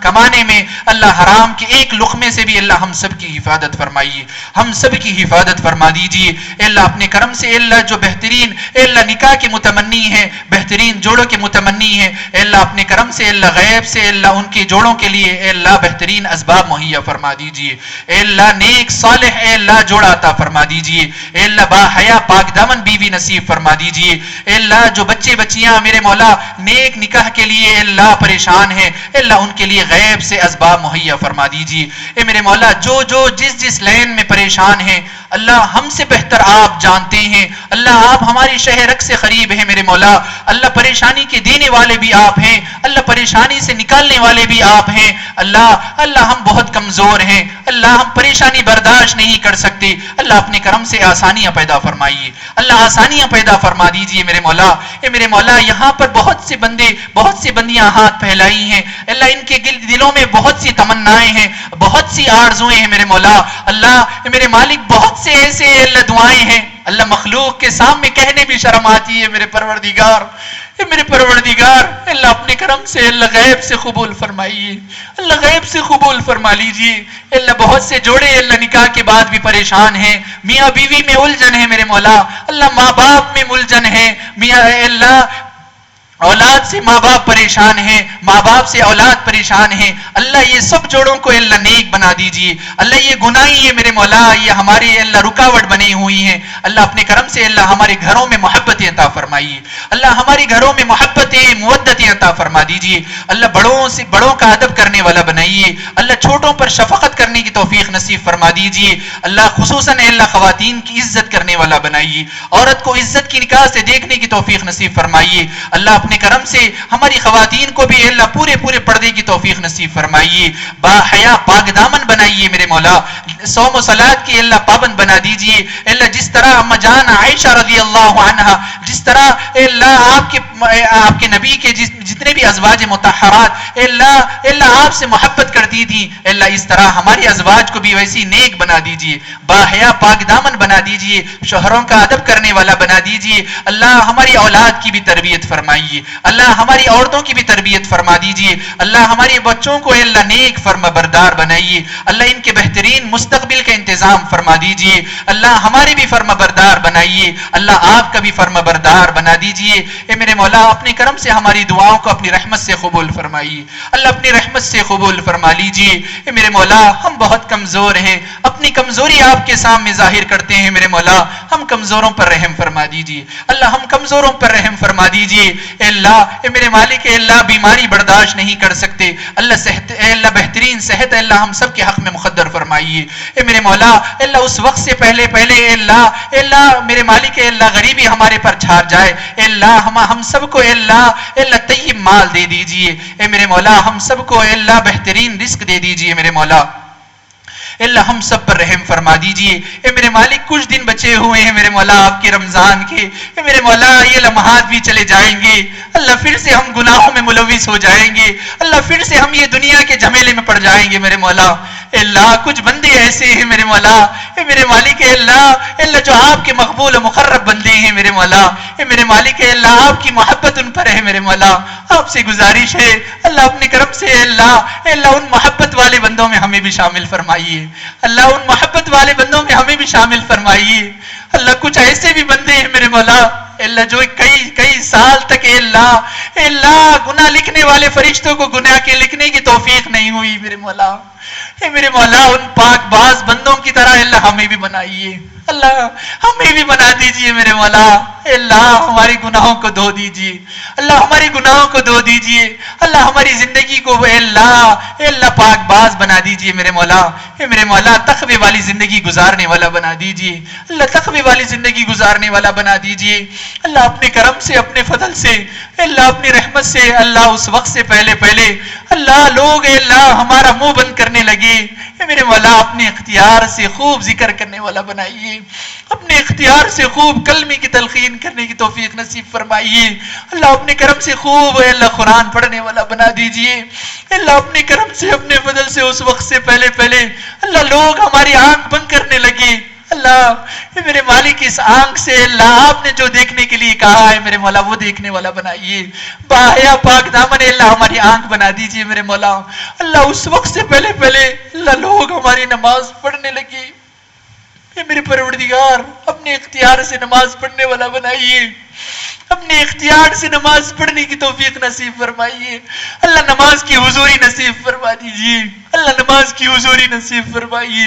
کمانے میں اللہ، حرام کے ایک لقمے سے بھی اللہ ہم سب کی حفاظت فرمائیے، ہم سب کی حفاظت فرما دیجئے اے اللہ۔ اپنے کرم سے اے اللہ جو بہترین اے اللہ نکاح کے متمنی ہیں، بہترین جوڑوں کے متمنی ہیں اے اللہ، اپنے کرم سے اللہ غیب سے اللہ ان کے جوڑوں کے لیے اے اللہ بہترین اسباب مہیا فرما دیجئے اے اللہ۔ نیک صالح اے اللہ جوڑا عطا فرما دیجئے اے اللہ، با حیا پاک دامن بیوی نصیب فرما دیجئے اے اللہ۔ جو بچے بچیاں میرے مولا نیک نکاح کے لیے اے اللہ پریشان ہیں اے اللہ، ان کے لیے غیب سے اسباب مہیا فرما دیجئے اے میرے مولا۔ جو جس لین میں پریشان ہیں اللہ، ہم سے بہتر آپ جانتے ہیں اللہ، آپ ہماری شہ رگ سے قریب ہیں میرے مولا اللہ۔ پریشانی کے دینے والے بھی آپ ہیں اللہ، پریشانی سے نکالنے والے بھی آپ ہیں اللہ۔ ہم بہت کمزور ہیں اللہ، ہم پریشانی برداشت نہیں کر سکتے اللہ۔ اپنے کرم سے آسانیاں پیدا فرمائیے اللہ، آسانیاں پیدا فرما دیجئے میرے مولا اے میرے مولا۔ یہاں پر بہت سے بندے، بہت سی بندیاں ہاتھ پھیلائی ہیں اللہ، ان کے دلوں میں بہت سی تمنائیں ہیں، بہت سی آرزویں ہیں میرے مولا اللہ۔ میرے مالک بہت سے ایسے اللہ دعائیں ہیں اللہ، مخلوق کے سامنے کہنے بھی شرم آتی ہے میرے پروردگار اے میرے پروردگار اللہ۔ اپنے کرم سے اللہ غیب سے قبول فرمائیے اللہ، غیب سے قبول فرما لیجئے اللہ۔ بہت سے جوڑے اللہ نکاح کے بعد بھی پریشان ہیں، میاں بیوی میں الجھن ہے میرے مولا اللہ، ماں باپ میں الجھن ہے میاں اللہ، اولاد سے ماں باپ پریشان ہیں، ماں باپ سے اولاد پریشان ہیں اللہ۔ یہ سب جوڑوں کو اللہ نیک بنا دیجئے اللہ۔ یہ گناہی ہے میرے مولا، یہ ہماری اللہ رکاوٹ بنی ہوئی ہیں اللہ۔ اپنے کرم سے اللہ ہمارے گھروں میں محبتیں عطا فرمائیے اللہ، ہمارے گھروں میں محبتیں مودتیں عطا فرما دیجئے اللہ۔ بڑوں کا ادب کرنے والا بنائیے اللہ، چھوٹوں پر شفقت کرنے کی توفیق نصیب فرما دیجئے اللہ۔ خصوصاً اللہ خواتین کی عزت کرنے والا بنائیے، عورت کو عزت کی نگاہ سے دیکھنے کی توفیق نصیب فرمائیے اللہ۔ اپنے کرم سے ہماری خواتین کو بھی اللہ پورے پردے کی توفیق نصیب فرمائیے، با حیا پاک دامن بنائیے میرے مولا۔ صوم و صلات کی اللہ پابند بنا دیجئے اللہ۔ جس طرح اما جان عائشہ رضی اللہ عنہا، جس طرح اللہ آپ کے نبی کے جتنے جتنے بھی ازواج مطہرات اللہ آپ سے محبت کرتی تھی، اللہ اس طرح ہماری ازواج کو بھی ویسی نیک بنا دیجئے، باحیا پاک دامن بنا دیجئے، شوہروں کا ادب کرنے والا بنا دیجئے۔ اللہ ہماری اولاد کی بھی تربیت فرمائیے، اللہ ہماری عورتوں کی بھی تربیت فرما دیجئے، اللہ ہمارے بچوں کو اللہ نیک فرما بردار بنائیے، اللہ ان کے بہترین مستقبل کا انتظام فرما دیجئے، اللہ ہمارے بھی فرما بردار بنائیے، اللہ آپ کا بھی فرما بردار بنا دیجئے۔ اے میرے مولا اپنے کرم سے ہماری دعاؤں کو اپنی رحمت سے قبول فرمائیے، اللہ اپنی رحمت سے قبول فرما لیجئے۔ اے میرے مولا ہم بہت کمزور ہیں، اپنی کمزوری آپ کے سامنے ظاہر کرتے ہیں، میرے مولا ہم کمزوروں پر رحم فرما دیجئے، اللہ ہم کمزوروں پر رحم فرما دیجئے۔ اے اللہ، اے میرے مالک، اے اللہ بیماری برداشت نہیں کر سکتے، اللہ صحت، اے اللہ بہترین صحت اے اللہ ہم سب کے حق میں مقدر فرمائیے۔ اے میرے مولا، اے اللہ اس وقت سے پہلے اے اللہ میرے مالک، اے اللہ غریبی ہمارے پر چھا جائے، اے اللہ ہم سب کو اے اللہ طیب مال دے دیجئے، اے میرے مولا ہم سب کو اے اللہ بہترین رزق دے دیجئے، میرے مولا اللہ ہم سب پر رحم فرما دیجئے۔ اے میرے مالک کچھ دن بچے ہوئے ہیں میرے مولا آپ کے رمضان کے، اے میرے مولا یہ لمحات بھی چلے جائیں گے، اللہ پھر سے ہم گناہوں میں ملوث ہو جائیں گے، اللہ پھر سے ہم یہ دنیا کے جھمیلے میں پڑ جائیں گے میرے مولا۔ اے اللہ کچھ بندے ایسے ہیں میرے مولا، اے میرے مالک، اے اللہ جو آپ کے مقبول و مقرب بندے ہیں میرے مولا، اے میرے مالک، اے اللہ آپ کی محبت ان پر ہے میرے مولا، آپ سے گزارش ہے اللہ اپنے کرم سے اے اللہ ان محبت والے بندوں میں ہمیں بھی شامل فرمائیے، اللہ ان محبت والے بندوں میں ہمیں بھی شامل فرمائیے۔ اللہ کچھ ایسے بھی بندے ہیں میرے مولا اللہ جو کئی سال تک اے اللہ گناہ لکھنے والے فرشتوں کو گناہ کے لکھنے کی توفیق نہیں ہوئی میرے مولا، اے میرے مولا ان پاک باز بندوں کی طرح اللہ ہمیں بھی بنائیے، اللہ ہمیں بھی بنا دیجئے میرے مولا، اے اللہ ہمارے گناہوں کو دھو دیجئے، اللہ ہمارے گناہوں کو دھو دیجئے، اللہ ہماری زندگی کو اے اللہ پاک باز بنا دیجئے میرے مولا، اے میرے مولا تقوی والی زندگی گزارنے والا بنا دیجئے، اللہ تقوی والی زندگی گزارنے والا بنا دیجئے، اللہ اپنے کرم سے اپنے فضل سے اللہ اپنی رحمت سے اللہ اس وقت سے پہلے اللہ لوگ اے اللہ ہمارا منہ بند کرنے لگے، اے میرے مولا اپنے اختیار سے خوب ذکر کرنے والا بنائیے، اپنے اختیار سے خوب کلمے کی تلقین کرنے کی توفیق نصیب فرمائیے، اللہ اپنے کرم سے خوب اے اللہ قرآن پڑھنے والا بنا دیجئے، اللہ اپنے کرم سے اپنے فضل سے اس وقت سے پہلے اللہ لوگ ہماری آنکھ بند کرنے لگے، اللہ میرے مالک اس آنکھ سے اللہ آپ نے جو دیکھنے کے لیے کہا ہے میرے مولا وہ دیکھنے والا بنائیے، باحیا پاک دامن اللہ ہماری آنکھ بنا دیجئے میرے مولا، اللہ اس وقت سے پہلے اللہ لوگ ہماری نماز پڑھنے لگے، میرے پروردگار اپنے اختیار سے نماز پڑھنے والا بنائیے، اپنے اختیار سے نماز پڑھنے کی توفیق نصیب فرمائیے، اللہ نماز کی حضوری نصیب فرما دیجیے، اللہ نماز کی حضوری نصیب فرمائیے،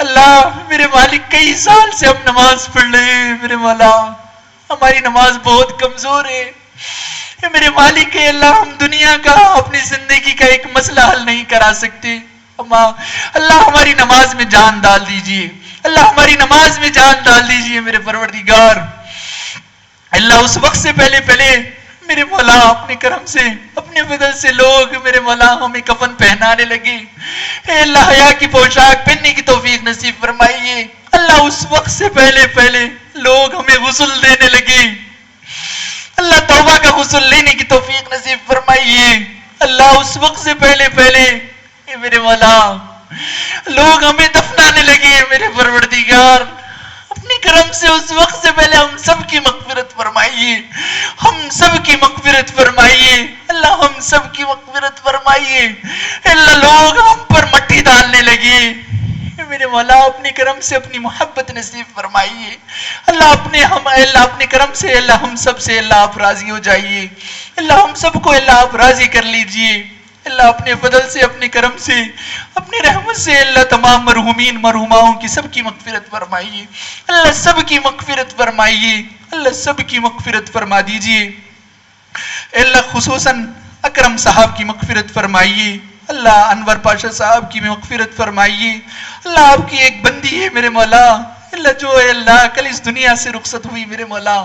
اللہ میرے مالک کئی سال سے ہم نماز پڑھ رہے ہیں میرے مولا، ہماری نماز بہت کمزور ہے، میرے مالک ہے اللہ ہم دنیا کا اپنی زندگی کا ایک مسئلہ حل نہیں کرا سکتے، اللہ ہماری نماز میں جان ڈال دیجیے، اللہ ہماری نماز میں جان ڈال دیجیے میرے پروردگار، اللہ اس وقت سے پہلے میرے مولا اپنے کرم سے اپنے فضل سے لوگ میرے مولا ہمیں کفن پہنانے لگے، اے اللہ حیا کی پوشاک پہننے کی توفیق نصیب فرمائیے، اللہ اس وقت سے پہلے لوگ ہمیں غسل دینے لگے، اللہ توبہ کا غسل لینے کی توفیق نصیب فرمائیے، اللہ اس وقت سے پہلے میرے مولا لوگ ہمیں دفنانے لگے، میرے پروردگار اپنے کرم سے اس وقت سے پہلے ہم سب کی مغفرت فرمائیے، ہم سب کی مغفرت فرمائیے، اللہ ہم سب کی مغفرت فرمائیے، اللہ لوگ ہم پر مٹی ڈالنے لگے، میرے مولا اپنے کرم سے اپنی محبت نصیب فرمائیے، اللہ اپنے کرم سے اللہ ہم سب سے اللہ آپ راضی ہو جائیے، اللہ ہم سب کو اللہ آپ راضی کر لیجئے، اللہ اپنے فضل سے اپنے کرم سے اپنی رحمت سے اللہ تمام مرحومین مرحوماؤں کی سب کی مغفرت فرمائیے، اللہ سب کی مغفرت فرمائیے، اللہ سب کی مغفرت فرما دیجئے، اللہ خصوصاً اکرم صاحب کی مغفرت فرمائیے، اللہ انور پاشا صاحب کی مغفرت فرمائیے، اللہ آپ کی ایک بندی ہے میرے مولا، اللہ جو اللہ کل اس دنیا سے رخصت ہوئی میرے مولا،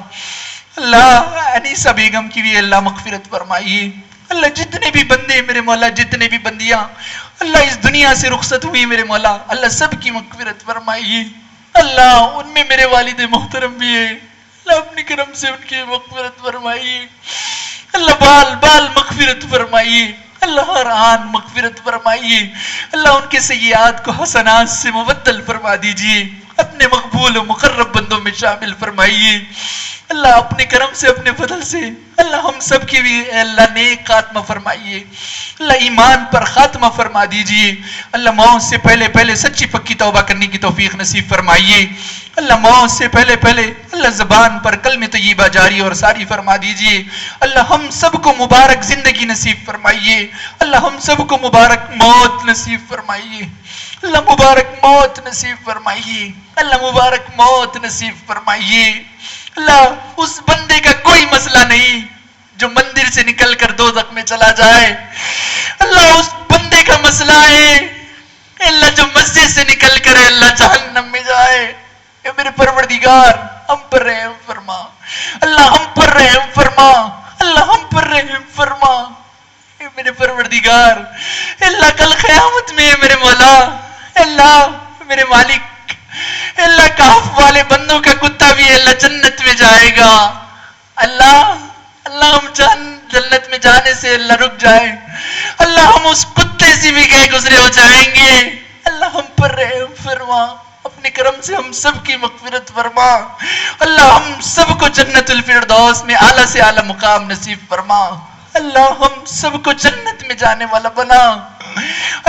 اللہ انیسہ بیگم کی بھی اللہ مغفرت فرمائیے، اللہ جتنے بھی بندے میرے مولا جتنے بھی بندیاں اللہ اس دنیا سے رخصت ہوئی میرے مولا اللہ سب کی مغفرت فرمائیے، اللہ ان میں میرے والد محترم بھی ہے، اللہ اپنی کرم سے ان کی مغفرت فرمائیے، اللہ بال بال مغفرت فرمائیے، اللہ ہر آن مغفرت فرمائیے، اللہ ان کے سیئات کو حسنات سے مبدل فرما دیجئے، اپنے مقبول و مقرب بندوں میں شامل فرمائیے، اللہ اپنے کرم سے اپنے فضل سے اللہ ہم سب کی بھی اللہ نیک خاتمہ فرمائیے، اللہ ایمان پر خاتمہ فرما دیجئے، اللہ موت سے پہلے پہلے سچی پکی توبہ کرنے کی توفیق نصیب فرمائیے، اللہ موت سے پہلے پہلے اللہ زبان پر کلمہ طیبہ جاری اور ساری فرما دیجئے، اللہ ہم سب کو مبارک زندگی نصیب فرمائیے، اللہ ہم سب کو مبارک موت نصیب فرمائیے، اللہ مبارک موت نصیب فرمائیے، اللہ مبارک موت نصیب فرمائیے، اللہ اس بندے کا کوئی مسئلہ نہیں جو مندر سے نکل کر دوزخ میں چلا جائے، اللہ اس بندے کا مسئلہ ہے اللہ جو مسجد سے نکل کر اللہ جہنم میں جائے، اے میرے پروردگار ہم پر رحم فرما، اللہ ہم پر رحم فرما، اللہ ہم پر رحم فرما، اے میرے پروردگار اللہ کل قیامت میں میرے مولا اللہ میرے مالک اللہ کاف والے بندوں کا کتا بھی اللہ جنت میں جائے گا، اللہ اللہ ہم جنت میں جانے سے اللہ رک جائے، اللہ ہم اس کتے سے بھی گئے گزرے ہو جائیں گے، اللہ ہم پر رحم فرما، اپنے کرم سے ہم سب کی مغفرت فرما، اللہ ہم سب کو جنت الفردوس میں اعلیٰ سے اعلیٰ مقام نصیب فرما، اللہ ہم سب کو جنت میں جانے والا بنا،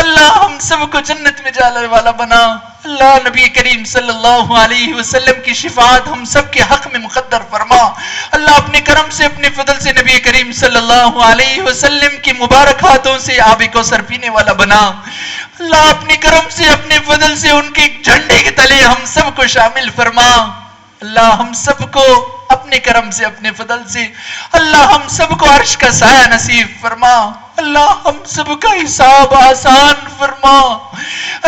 اللہ ہم سب کو جنت میں جانے والا بنا، اللہ نبی کریم صلی اللہ علیہ وسلم کی شفاعت ہم سب کے حق میں مقدر فرما، اللہ اپنے کرم سے اپنے فضل سے نبی کریم صلی اللہ علیہ وسلم کی مبارک ہاتھوں سے آب کوثر پینے والا بنا، اللہ اپنے کرم سے اپنے فضل سے ان کے جھنڈے کے تلے ہم سب کو شامل فرما، اللہ ہم سب کو اپنے کرم سے اپنے فضل سے اللہ ہم سب کو عرش کا سایہ نصیب فرما، اللہ ہم سب کا حساب آسان فرما،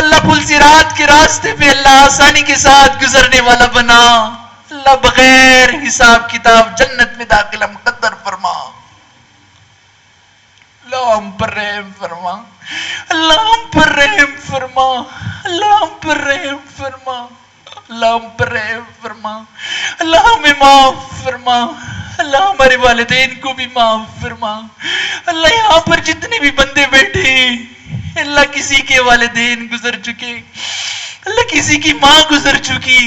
اللہ پل صراط کے راستے پہ اللہ آسانی کے ساتھ گزرنے والا بنا، اللہ بغیر حساب کتاب جنت میں داخلہ مقدر فرما، اللہ ہم پر رحم فرما، اللہ ہم پر رحم فرما، اللہ ہم پر رحم فرما، اللہ ہم پر رحم فرما، اللہ ہمیں معاف فرما، اللہ ہمارے والدین کو بھی معاف فرما، اللہ یہاں پر جتنے بھی بندے بیٹھے ہیں اللہ کسی کے والدین گزر چکے، اللہ کسی کی ماں گزر چکی،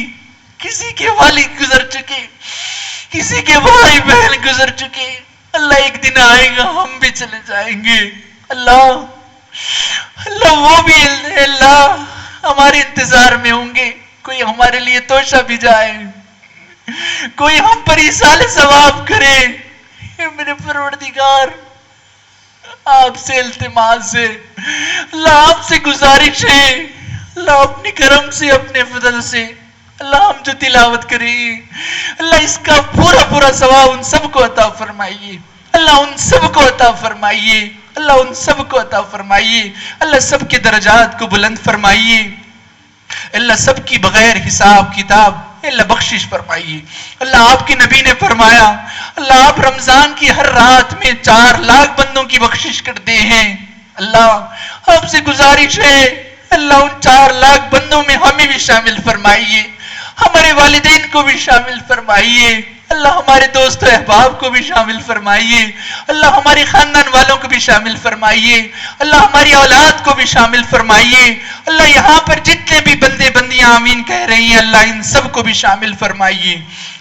کسی کے والد گزر چکے، کسی کے بھائی بہن گزر چکے، اللہ ایک دن آئے گا ہم بھی چلے جائیں گے، اللہ اللہ وہ بھی اللہ ہمارے انتظار میں ہوں گے، کوئی ہمارے لیے توشہ بھی جائے، کوئی ہم پر ایصال ثواب کرے، میرے پروردگار آپ سے التماس ہے، اللہ آپ سے گزارش ہے، اللہ اپنے کرم سے اپنے فضل سے اللہ ہم جو تلاوت کریں اللہ اس کا پورا پورا ثواب ان سب کو عطا فرمائیے، اللہ ان سب کو عطا فرمائیے، اللہ ان سب کو عطا فرمائیے، اللہ سب کے درجات کو بلند فرمائیے، اللہ سب کی بغیر حساب کتاب اللہ بخشش فرمائیے، اللہ آپ کے نبی نے فرمایا اللہ آپ رمضان کی ہر رات میں 4 لاکھ بندوں کی بخشش کرتے ہیں، اللہ آپ سے گزارش ہے اللہ ان 4 لاکھ بندوں میں ہمیں بھی شامل فرمائیے، ہمارے والدین کو بھی شامل فرمائیے، اللہ ہمارے دوست و احباب کو بھی شامل فرمائیے، اللہ ہمارے خاندان والوں کو بھی شامل فرمائیے، اللہ ہماری اولاد کو بھی شامل فرمائیے، اللہ یہاں پر جتنے بھی بندے بندیاں آمین کہہ رہی ہیں اللہ ان سب کو بھی شامل فرمائیے،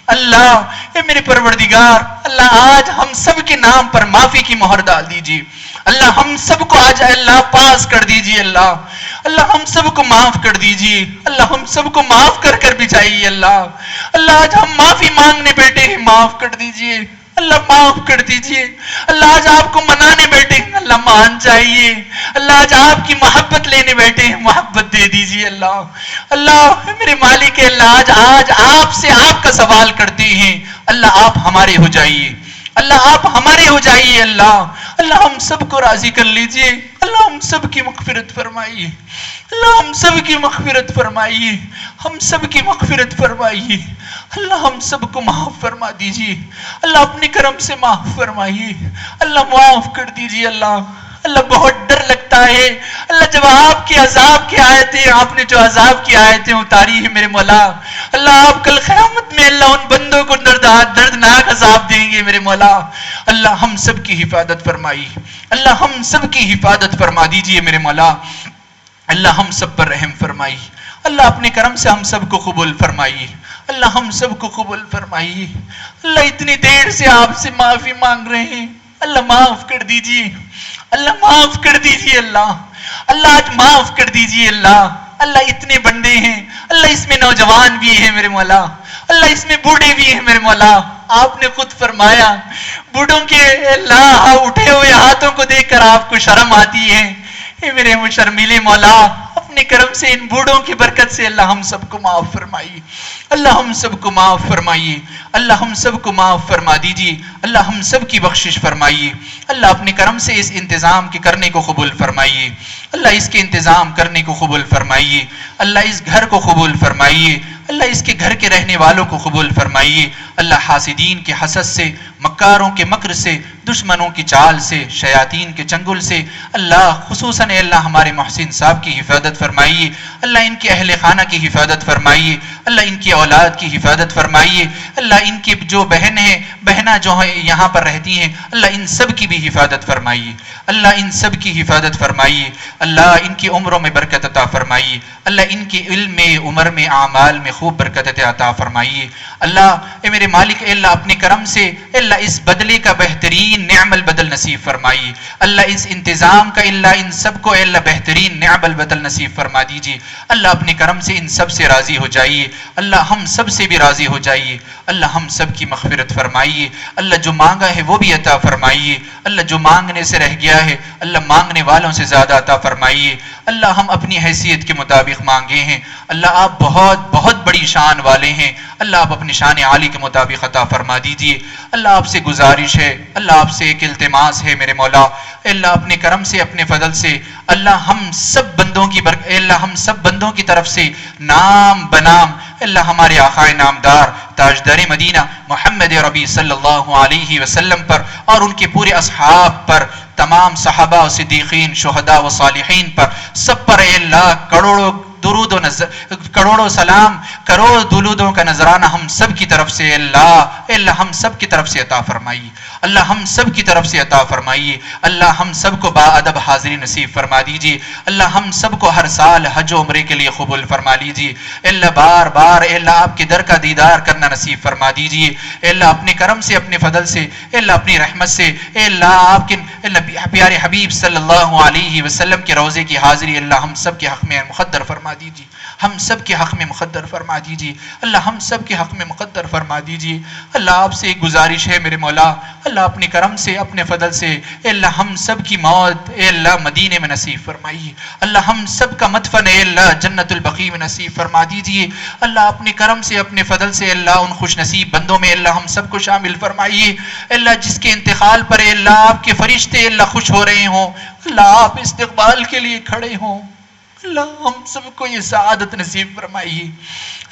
اللہ اے میرے پروردگار اللہ آج ہم سب کے نام پر معافی کی مہر ڈال دیجیے، اللہ ہم سب کو آج اللہ پاس کر دیجیے، اللہ اللہ ہم سب کو معاف کر دیجیے، اللہ ہم سب کو معاف کر کر بھی جائیے، اللہ اللہ آج ہم معافی مانگنے بیٹھے ہیں معاف کر دیجیے، اللہ معاف کر دیجیے، اللہ آج آپ کو منانے بیٹھے ہیں اللہ مان جائیے، اللہ آج آپ کی محبت لینے بیٹھے ہیں محبت دے دیجیے، اللہ اللہ میرے مالک اللہ آج آپ سے آپ کا سوال کرتے ہیں اللہ آپ ہمارے ہو جائیے، اللہ آپ ہمارے ہو جائیے، اللہ ہم سب کو راضی کر لیجئے، اللہ ہم سب کی مغفرت فرمائیے، اللہ ہم سب کی مغفرت فرمائیے، ہم سب کی مغفرت فرمائیے، اللہ ہم سب کو معاف فرما دیجئے، اللہ اپنے کرم سے معاف فرمائیے، اللہ معاف کر دیجئے، اللہ بہت ڈر لگتا ہے اللہ جب آپ کے عذاب کی آیتیں آپ نے جو عذاب کی آیتیں اتاری ہیں میرے مولا، اللہ آپ کل قیامت میں اللہ ان بندوں کو دردناک عذاب دیں گے میرے مولا، اللہ ہم سب کی حفاظت فرمائیے، اللہ ہم سب کی حفاظت فرما دیجئے میرے مولا، اللہ ہم سب پر رحم فرمائیے، اللہ اپنے کرم سے ہم سب کو قبول فرمائیے، اللہ ہم سب کو قبول فرمائیے۔ اللہ اتنی دیر سے آپ سے معافی مانگ رہے ہیں، اللہ معاف کر دیجئے، اللہ معاف کر دیجئے، اللہ آج معاف کر دیجئے، اللہ اتنے بندے ہیں، اللہ اس میں نوجوان بھی ہیں میرے مولا، اللہ اس میں بوڑھے بھی ہیں میرے مولا، آپ نے خود فرمایا بوڑھوں کے اللہ اٹھے ہوئے ہاتھوں کو دیکھ کر آپ کو شرم آتی ہے، اے میرے شرمیلے مولا اپنے کرم سے ان بوڑھوں کی برکت سے اللہ ہم سب کو معاف فرمائیے، اللہ ہم سب کو معاف فرمائیے، اللہ ہم سب کو معاف فرما دیجیے، اللہ ہم سب کی بخشش فرمائیے، اللہ اپنے کرم سے اس انتظام کے کرنے کو قبول فرمائیے، اللہ اس کے انتظام کرنے کو قبول فرمائیے، اللہ اس گھر کو قبول فرمائیے، اللہ اس کے گھر کے رہنے والوں کو قبول فرمائیے، اللہ حاسدین کے حسد سے، مکاروں کے مکر سے، دشمنوں کی چال سے، شیاطین کے چنگل سے، اللہ خصوصاً اللہ ہمارے محسن صاحب کی حفاظت فرمائیے، اللہ ان کے اہل خانہ کی حفاظت فرمائیے، اللہ ان کی اولاد کی حفاظت فرمائیے، اللہ ان کی جو بہن ہیں بہنہ جو ہیں یہاں پر رہتی ہیں، اللہ ان سب کی بھی حفاظت فرمائیے، اللہ ان سب کی حفاظت فرمائیے، اللہ ان کی عمروں میں برکت عطا فرمائیے، اللہ ان کی علم میں، عمر میں، اعمال میں خوب برکت عطا فرمائیے، اللہ اے میرے مالک اے اللہ اپنے کرم سے اے اللہ اس بدلے کا بہترین نعم البدل نصیب فرمائیے، اللہ اس انتظام کا اللہ ان سب کو اے اللہ بہترین نعم البدل نصیب فرما دیجیے، اللہ اپنے کرم سے ان سب سے راضی ہو جائیے، اللہ ہم سب سے بھی راضی ہو جائیے، اللہ ہم سب کی مغفرت فرمائیے، اللہ جو مانگا ہے وہ بھی عطا فرمائیے، اللہ جو مانگنے سے رہ گیا ہے اللہ مانگنے والوں سے زیادہ عطا فرمائیے، اللہ ہم اپنی حیثیت کے مطابق مانگے ہیں، اللہ آپ بہت بہت بڑی شان والے ہیں، اللہ آپ اپنی شان عالی کے مطابق عطا فرما دیجیے، اللہ آپ سے گزارش ہے، اللہ آپ سے ایک التماس ہے میرے مولا، اللہ اپنے کرم سے اپنے فضل سے اللہ ہم سب بندوں کی اللہ ہم سب بندوں کی طرف سے نام بنام اللہ ہمارے آقا نامدار تاجدار مدینہ محمد ربی صلی اللہ علیہ وسلم پر اور ان کے پورے اصحاب پر، تمام صحابہ و صدیقین شہداء و صالحین پر، سب پر اے اللہ کروڑوں درود و کروڑوں سلام، کروڑ درودوں کا نذرانہ ہم سب کی طرف سے اللہ ہم سب کی طرف سے عطا فرمائیے، اللہ ہم سب کی طرف سے عطا فرمائیے، اللہ ہم سب کو با ادب حاضری نصیب فرما دیجیے، اللہ ہم سب کو ہر سال حج و عمرے کے لیے قبول فرما لیجیے، اللہ بار بار اللہ آپ کے در کا دیدار کرنا نصیب فرما دیجیے، اللہ اپنے کرم سے اپنے فضل سے اللہ اپنی رحمت سے اللہ آپ کے اللہ پیارے حبیب صلی اللہ علیہ وسلم کے روضے کی حاضری اللہ ہم سب کے حق میں مقدر فرما دیجیے، ہم سب کے حق میں مقدر فرما دیجیے، اللہ ہم سب کے حق میں مقدر فرما دیجیے، اللہ آپ سے ایک گزارش ہے میرے مولا، اللہ اپنے کرم سے اپنے فضل سے اللہ ہم سب کی موت اے اللہ مدینے میں نصیب فرمائیے، اللہ ہم سب کا مدفن اے اللہ جنت البقیع میں نصیب فرما دیجیے، اللہ اپنے کرم سے اپنے فضل سے اللہ ان خوش نصیب بندوں میں اللہ ہم سب کو شامل فرمائیے، اللہ جس کے انتقال پر اے اللہ آپ کے فرشتے اللہ خوش ہو رہے ہوں، اللہ آپ استقبال کے لیے کھڑے ہوں، اللہ ہم سب کو یہ سعادت نصیب فرمائیے،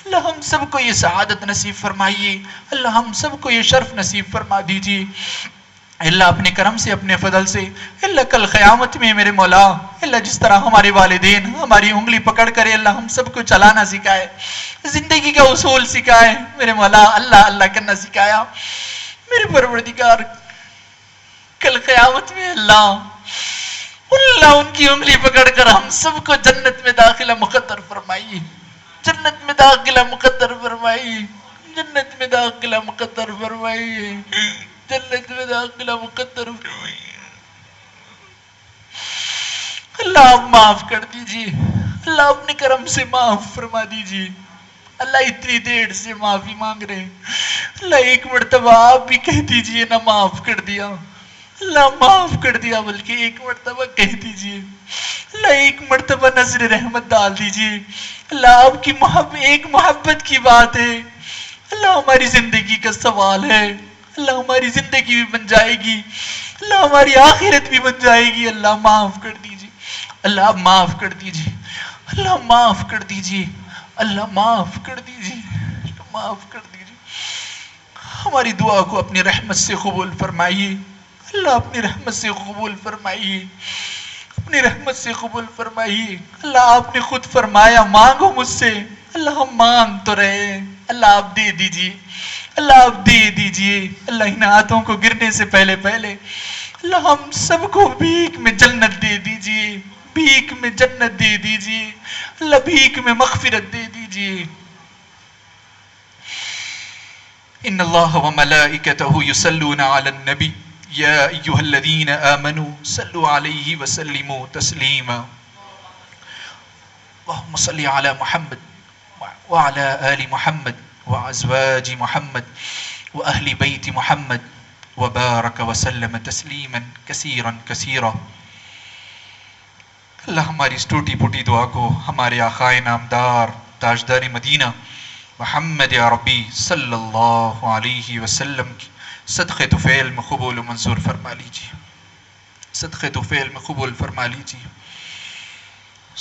اللہ ہم سب کو یہ سعادت نصیب فرمائیے، اللہ ہم سب کو یہ شرف نصیب فرما دیجیے، اللہ اپنے کرم سے اپنے فضل سے اللہ کل قیامت میں میرے مولا اللہ جس طرح ہمارے والدین ہماری انگلی پکڑ کر اللہ ہم سب کو چلانا سکھائے، زندگی کا اصول سکھائے میرے مولا، اللہ اللہ کرنا سکھایا، میرے پروردگار کل قیامت میں اللہ ان کی انگلی پکڑ کر ہم سب کو جنت میں داخلہ مقدر فرمائیے، جنت میں داخلہ مقدر فرمائیے، جنت میں داخلہ مقدر فرمائیے، جنت میں داخلہ مقدر فرمائیے، اللہ آپ معاف کر دیجیے، اللہ اپنے کرم سے معاف فرما دیجیے، اللہ اتنی دیر سے معافی مانگ رہے ہیں، اللہ ایک مرتبہ آپ بھی کہہ دیجیے نہ معاف کر دیا، اللہ معاف کر دیا، بلکہ ایک مرتبہ کہہ دیجئے، اللہ ایک مرتبہ نظر رحمت ڈال دیجئے، اللہ آپ کی ایک محبت کی بات ہے، اللہ ہماری زندگی کا سوال ہے، اللہ ہماری زندگی بھی بن جائے گی، اللہ ہماری آخرت بھی بن جائے گی، اللہ معاف کر دیجئے، اللہ معاف کر دیجئے، اللہ معاف کر دیجئے، اللہ معاف کر دیجئے، معاف کر دیجئے، ہماری دعا کو اپنی رحمت سے قبول فرمائیے، اللہ اپنی رحمت سے قبول فرمائیے، اپنی رحمت سے قبول فرمائیے، اللہ آپ نے خود فرمایا مانگو مجھ سے، اللہ ہم مانگ تو رہے ہیں، اللہ آپ دے دیجیے، اللہ آپ دے دیجئے، اللہ ان ہاتھوں کو گرنے سے پہلے اللہ ہم سب کو بھیک میں جنت دے دیجئے، بھیک میں جنت دے دیجئے، اللہ بھیک میں مغفرت دے دیجئے۔ ان اللہ وملائکتہ یصلون علی النبی یا ایھا الذین آمنوا صلوا علیہ وسلموا تسلیما۔ اللہم صل علی محمد وعلی آل محمد وازواج محمد واہل بیت محمد وبارک وسلم تسلیما کثیرا کثیرا۔ اللہ ہماری اس ٹوٹی پھوٹی دعا کو ہمارے آقائے نامدار تاجدار مدینہ محمد عربی صلی اللہ علیہ وسلم کی صدقہ طفیل میں قبول و منظور فرما لیجیے، صدقہ طفیل میں قبول فرما لیجیے۔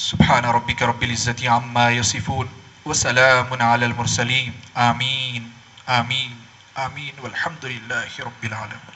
سبحان ربک رب العزت عما یصفون وسلام علی المرسلین، آمین آمین آمین والحمد للہ رب العالمین۔